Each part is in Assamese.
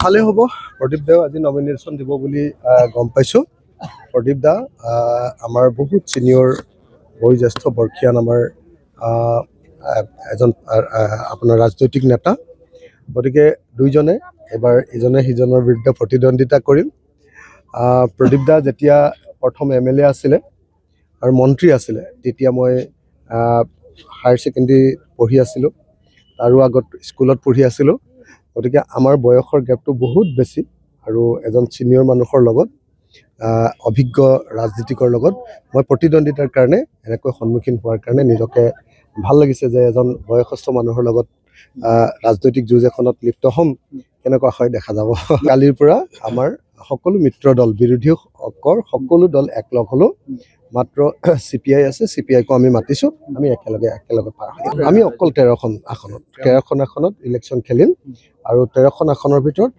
ভালে হ'ব। প্ৰদীপ দাও আজি নমিনেশ্যন দিব বুলি গম পাইছোঁ। প্ৰদীপ দা আমাৰ বহুত ছিনিয়ৰ বয়োজ্যেষ্ঠ বৰ্ষীয়ান আমাৰ এজন আপোনাৰ ৰাজনৈতিক নেতা। গতিকে দুইজনে এবাৰ ইজনে সিজনৰ বিৰুদ্ধে প্ৰতিদ্বন্দ্বিতা কৰিম। প্ৰদীপ দা যেতিয়া প্ৰথম MLA আছিলে আৰু মন্ত্ৰী আছিলে তেতিয়া মই হায়াৰ ছেকেণ্ডেৰী পঢ়ি আছিলোঁ, তাৰো আগত স্কুলত পঢ়ি আছিলোঁ। গতিকে আমাৰ বয়সৰ গেপটো বহুত বেছি আৰু এজন ছিনিয়ৰ মানুহৰ লগত অভিজ্ঞ ৰাজনীতিকৰ লগত মই প্ৰতিদ্বন্দ্বিতাৰ কাৰণে এনেকৈ সন্মুখীন হোৱাৰ কাৰণে নিজকে ভাল লাগিছে যে এজন বয়সস্থ মানুহৰ লগত ৰাজনৈতিক যুঁজ এখনত লিপ্ত হ'ম, কেনেকুৱা হয় দেখা যাব। কালিৰ পৰা আমাৰ সকলো মিত্ৰ দল বিৰোধী সকলো দল একলগ হ'লোঁ। মাত্ৰ CPI আছে, CPIকো আমি মাতিছোঁ, আমি একেলগে পাৰ হ'ম। আমি অকল 13খন আসনত ইলেকশ্যন খেলিম আৰু 13খন আসনৰ ভিতৰত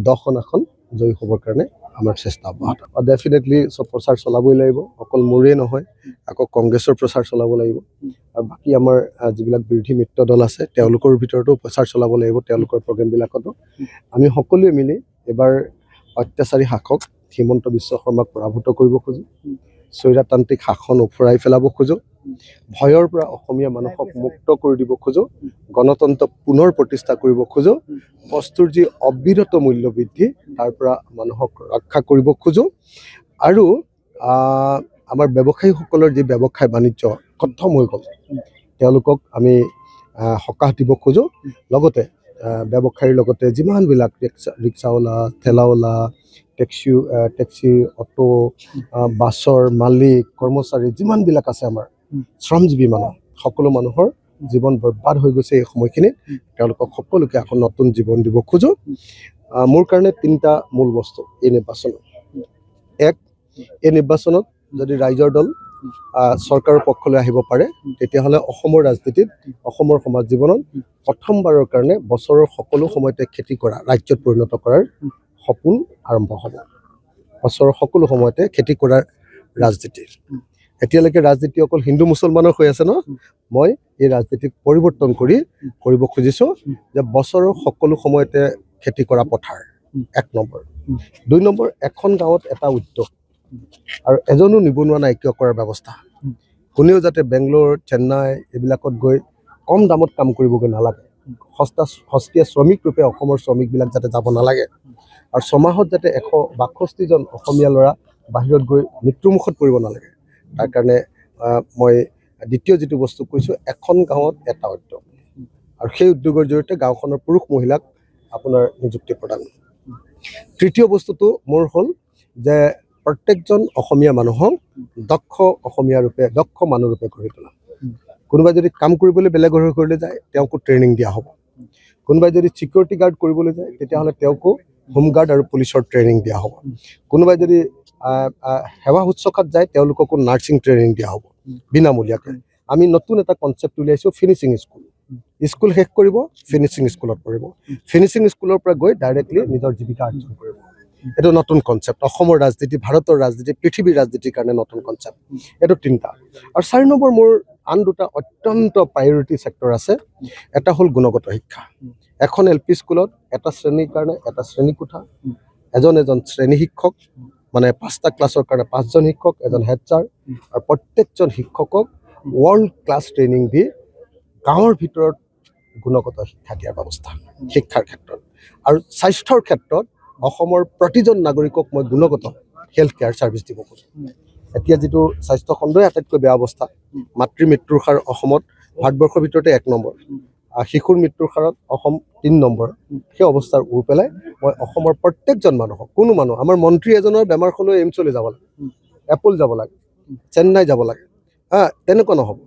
10খন আসন জয়ী হ'বৰ কাৰণে আমাৰ চেষ্টা অব্যাহত। ডেফিনেটলি চব প্ৰচাৰ চলাবই লাগিব, অকল মোৰেই নহয়, আকৌ কংগ্ৰেছৰ প্ৰচাৰ চলাব লাগিব আৰু বাকী আমাৰ যিবিলাক বিৰোধী মিত্ৰ দল আছে তেওঁলোকৰ ভিতৰতো প্ৰচাৰ চলাব লাগিব। তেওঁলোকৰ প্ৰগ্ৰেমবিলাকতো আমি সকলোৱে মিলি এবাৰ অত্যাচাৰী শাসক হিমন্ত বিশ্ব শৰ্মাক পৰাভূত কৰিব খোজোঁ, স্বৈৰতান্ত্ৰিক শাসন উফৰাই পেলাব খোজোঁ, ভয়ৰ পৰা অসমীয়া মানুহক মুক্ত কৰি দিব খোজোঁ, গণতন্ত্ৰ পুনৰ প্ৰতিষ্ঠা কৰিব খোজোঁ, বস্তুৰ যি অবিৰত মূল্য বৃদ্ধি তাৰ পৰা মানুহক ৰক্ষা কৰিব খোজোঁ আৰু আমাৰ ব্যৱসায়ীসকলৰ যি ব্যৱসায় বাণিজ্য খতম হৈ গ'ল তেওঁলোকক আমি সকাহ দিব খোজোঁ। লগতে ব্যৱসায়ীৰ লগতে যিমানবিলাক ৰিক্সাৱালা, ঠেলাৱালা, টেক্সি, অটো, বাছৰ মালিক, কৰ্মচাৰী যিমানবিলাক আছে আমাৰ শ্ৰমজীৱী মানুহ, সকলো মানুহৰ জীৱন বৰবাদ হৈ গৈছে এই সময়খিনিত। তেওঁলোকক সকলোকে আকৌ নতুন জীৱন দিব খোজোঁ। মোৰ কাৰণে 3টা মূল বস্তু এই নিৰ্বাচনত। এক, এই নিৰ্বাচনত যদি ৰাইজৰ দল চৰকাৰৰ পক্ষলৈ আহিব পাৰে তেতিয়াহ'লে অসমৰ ৰাজনীতিত, অসমৰ সমাজ জীৱনত প্ৰথমবাৰৰ কাৰণে বছৰৰ সকলো সময়তে খেতি কৰা ৰাজ্যত পৰিণত কৰাৰ সপোন আৰম্ভ হ'ব। বছৰৰ সকলো সময়তে খেতি কৰাৰ ৰাজনীতি। এতিয়ালৈকে ৰাজনীতি অকল হিন্দু মুছলমানৰ হৈ আছে ন, মই এই ৰাজনীতিক পৰিৱৰ্তন কৰিব খুজিছোঁ যে বছৰৰ সকলো সময়তে খেতি কৰা পথাৰ 1 নম্বৰ। 2 নম্বৰ, এখন গাঁৱত এটা উদ্যোগ আৰু এজনো নিবনুৱা নাইকিয়া কৰাৰ ব্যৱস্থা। কোনেও যাতে বেংগলোৰ, চেন্নাই এইবিলাকত গৈ কম দামত কাম কৰিবগৈ নালাগে। সস্তীয়া শ্ৰমিক ৰূপে অসমৰ শ্ৰমিকবিলাক যাতে যাব নালাগে আৰু ছমাহত যাতে 162জন অসমীয়া ল'ৰা বাহিৰত গৈ মৃত্যুমুখত পৰিব নালাগে। তাৰ কাৰণে মই দ্বিতীয় যিটো বস্তু কৈছোঁ, এখন গাঁৱত এটা উদ্যোগ আৰু সেই উদ্যোগৰ জৰিয়তে গাঁওখনৰ পুৰুষ মহিলাক আপোনাৰ নিযুক্তি প্ৰদান। তৃতীয় বস্তুটো মোৰ হ'ল যে প্ৰত্যেকজন অসমীয়া মানুহক দক্ষ অসমীয়া ৰূপে দক্ষ মানুহ ৰূপে গঢ়ি তোলা। কোনোবাই যদি কাম কৰিবলৈ বেলেগৰ ঘৰলৈ যায় তেওঁকো ট্ৰেইনিং দিয়া হ'ব। কোনোবাই যদি ছিকিউৰিটি গাৰ্ড কৰিবলৈ যায় তেতিয়াহ'লে তেওঁকো হোমগাৰ্ড আৰু পুলিচৰ ট্ৰেইনিং দিয়া হ'ব। কোনোবাই যদি সেৱা শুশ্ৰূষাত যায় তেওঁলোককো নাৰ্ছিং ট্ৰেইনিং দিয়া হ'ব বিনামূলীয়াকৈ। আমি নতুন এটা কনচেপ্ট উলিয়াইছোঁ ফিনিচিং স্কুল। স্কুল শেষ কৰিব ফিনিচিং স্কুলত পঢ়িব, ফিনিচিং স্কুলৰ পৰা গৈ ডাইৰেক্টলি নিজৰ জীৱিকা অৰ্জন কৰিব। এইটো নতুন কনচেপ্ট, অসমৰ ৰাজনীতি, ভাৰতৰ ৰাজনীতি, পৃথিৱীৰ ৰাজনীতিৰ কাৰণে নতুন কনচেপ্ট। এইটো 3টা। আৰু 4 নম্বৰ মোৰ আন 2টা অত্যন্ত প্ৰায়ৰিটি ছেক্টৰ আছে। এটা হ'ল গুণগত শিক্ষা। এখন LP স্কুলত এটা শ্ৰেণীৰ কাৰণে এটা শ্ৰেণীকোঠা, এজন শ্ৰেণী শিক্ষক, মানে 5টা ক্লাছৰ কাৰণে 5জন শিক্ষক, এজন হেড ছাৰ, আৰু প্ৰত্যেকজন শিক্ষকক ৱৰ্ল্ড ক্লাছ ট্ৰেইনিং দি গাঁৱৰ ভিতৰত গুণগত শিক্ষা দিয়াৰ ব্যৱস্থা শিক্ষাৰ ক্ষেত্ৰত। আৰু স্বাস্থ্যৰ ক্ষেত্ৰত অসমৰ প্ৰতিজন নাগৰিকক মই গুণগত হেল্থ কেয়াৰ ছাৰ্ভিচ দিব খোজোঁ। এতিয়া যিটো স্বাস্থ্য খণ্ডই আটাইতকৈ বেয়া অৱস্থা, মাতৃ মৃত্যুৰ হাৰ অসমত ভাৰতবৰ্ষৰ ভিতৰতে 1 নম্বৰ, শিশুৰ মৃত্যুৰ হাৰত অসম 3 নম্বৰ। সেই অৱস্থাৰ উৰ পেলাই মই অসমৰ প্ৰত্যেকজন মানুহক, কোনো মানুহ, আমাৰ মন্ত্ৰী এজনৰ বেমাৰ হ'লেও এইমছলৈ যাব লাগে, এপল যাব লাগে, চেন্নাই যাব লাগে, তেনেকুৱা নহ'ব।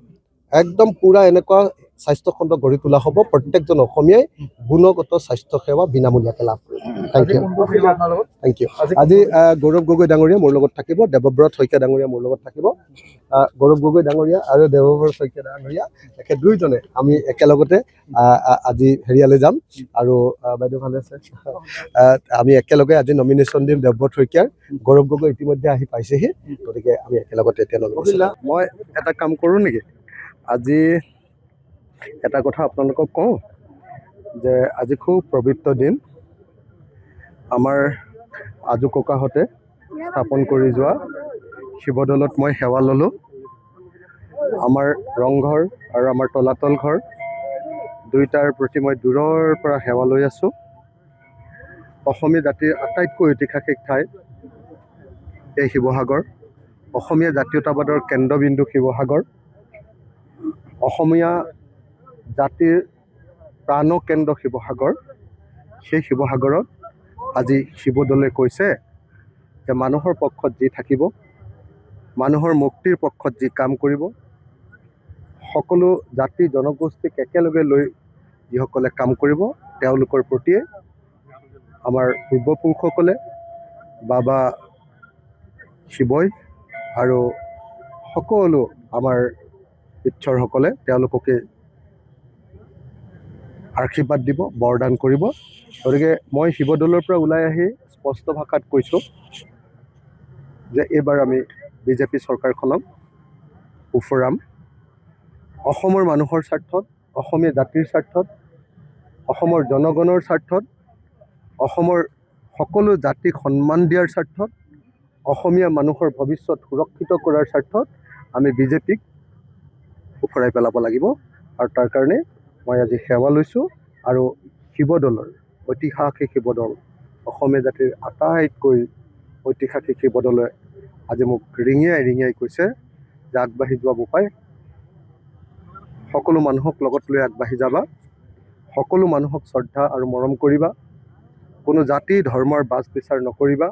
একদম পূৰা এনেকুৱা স্বাস্থ্য খণ্ড গঢ়ি তোলা হ'ব, প্ৰত্যেকজন অসমীয়াই গুণগত স্বাস্থ্য সেৱা বিনামূলীয়াকৈ লাভ কৰিব। Thank you. আজি গৌৰৱ গগৈ ডাঙৰীয়া মোৰ লগত থাকিব, দেৱব্ৰত শইকীয়া ডাঙৰীয়া মোৰ লগত থাকিব। গৌৰৱ গগৈ ডাঙৰীয়া আৰু দেৱব্ৰত শইকীয়া ডাঙৰীয়া একে দুইজনে আমি একেলগতে আজি হেৰিয়ালৈ যাম। আৰু বাইদেউ ভালে আছে? আমি একেলগে আজি নমিনেশ্যন দিম দেৱব্ৰত শইকীয়াৰ। গৌৰৱ গগৈ ইতিমধ্যে আহি পাইছেহি, গতিকে আমি একেলগতে এতিয়া নমিনেশ্যন। মই এটা কাম কৰোঁ নেকি, আজি এটা কথা আপোনালোকক কওঁ যে আজি খুব পবিত্ৰ দিন। আমাৰ আজু ককাহঁতে স্থাপন কৰি যোৱা শিৱদৌলত মই সেৱা ল'লোঁ। আমাৰ ৰংঘৰ আৰু আমাৰ তলাতল ঘৰ দুয়োটাৰ প্ৰতি মই দূৰৰ পৰা সেৱা লৈ আছোঁ। অসমীয়া জাতিৰ আটাইতকৈ ঐতিহাসিক ঠাই এই শিৱসাগৰ, অসমীয়া জাতীয়তাবাদৰ কেন্দ্ৰবিন্দু শিৱসাগৰ, অসমীয়া জাতিৰ প্ৰাণকেন্দ্ৰ শিৱসাগৰ। সেই শিৱসাগৰত আজি শিৱদৌলে কৈছে যে মানুহৰ পক্ষত যি থাকিব, মানুহৰ মুক্তিৰ পক্ষত যি কাম কৰিব, সকলো জাতি জনগোষ্ঠীক একেলগে লৈ যিসকলে কাম কৰিব তেওঁলোকৰ প্ৰতিয়ে আমাৰ পূৰ্বপুৰুষসকলে, বাবা শিৱই আৰু সকলো আমাৰ ঈশ্বৰসকলে তেওঁলোককে আশীৰ্বাদ দিব, বৰদান কৰিব। গতিকে মই শিৱদৌলৰ পৰা ওলাই আহি স্পষ্ট ভাষাত কৈছোঁ যে এইবাৰ আমি বিজেপি চৰকাৰখনক উফৰাম। অসমৰ মানুহৰ স্বাৰ্থত, অসমীয়া জাতিৰ স্বাৰ্থত, অসমৰ জনগণৰ স্বাৰ্থত, অসমৰ সকলো জাতিক সন্মান দিয়াৰ স্বাৰ্থত, অসমীয়া মানুহৰ ভৱিষ্যত সুৰক্ষিত কৰাৰ স্বাৰ্থত আমি বিজেপিক উফৰাই পেলাব লাগিব। আৰু তাৰ কাৰণে মই আজি সেৱা লৈছোঁ। আৰু শিৱদৌলৰ ঐতিহাসিক শিৱদৌল, অসমীয়া জাতিৰ আটাইতকৈ ঐতিহাসিক শিৱদৌলে আজি মোক ৰিঙিয়াই ৰিঙিয়াই কৈছে যে আগবাঢ়ি যোৱা বোপাই, সকলো মানুহক লগত লৈ আগবাঢ়ি যাবা, সকলো মানুহক শ্ৰদ্ধা আৰু মৰম কৰিবা, কোনো জাতি ধৰ্মৰ বাছ বিচাৰ নকৰিবা,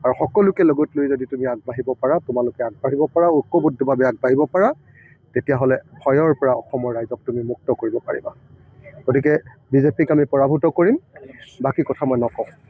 আৰু সকলোকে লগত লৈ যদি তুমি আগবাঢ়িব পাৰা, তোমালোকে আগবাঢ়িব পাৰা, ঐক্যবদ্ধভাৱে আগবাঢ়িব পাৰা, তেতিয়াহ'লে ভয়ৰ পৰা অসমৰ ৰাইজক তুমি মুক্ত কৰিব পাৰিবা। গতিকে বিজেপিক আমি পৰাভূত কৰিম, বাকী কথা মই নকওঁ।